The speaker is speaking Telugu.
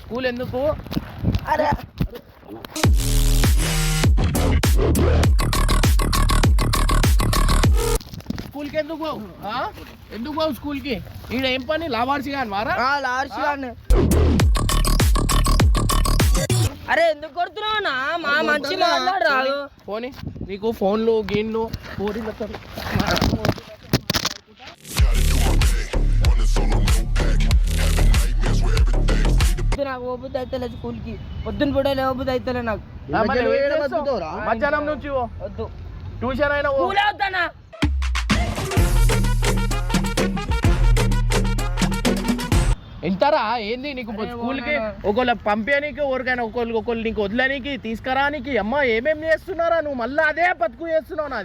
స్కూల్ ఎందుకు? అరే స్కూల్కి ఎందుకు పోవు? ఎందుకు పోవు స్కూల్కి? ఈడ ఏం పని? లావార్సి కానీ వారా? లార్జ్ గాని. అరే ఎందుకు కొడుతున్నావు నా మా మంచి మాట్లాడరాదు. పోనీ నీకు ఫోన్లు గీన్లు పోరీలతో నాకు ఓబుద్ది అయితే స్కూల్కి పొద్దున్న పూట లేవబుద్ది అయితే నాకు. మధ్యాహ్నం నుంచి వద్దు ట్యూషన్ అయినా స్కూల్ అవుతానా? ఎంతరా ఏంది నీకు స్కూల్కి? ఒకళ్ళు పంపించనీకి ఎవరికైనా ఒకళ్ళు నీకు వదిలేనికి తీసుకురానికి అమ్మ ఏమేమి చేస్తున్నారా నువ్వు? మళ్ళీ అదే బతుకు చేస్తున్నావు.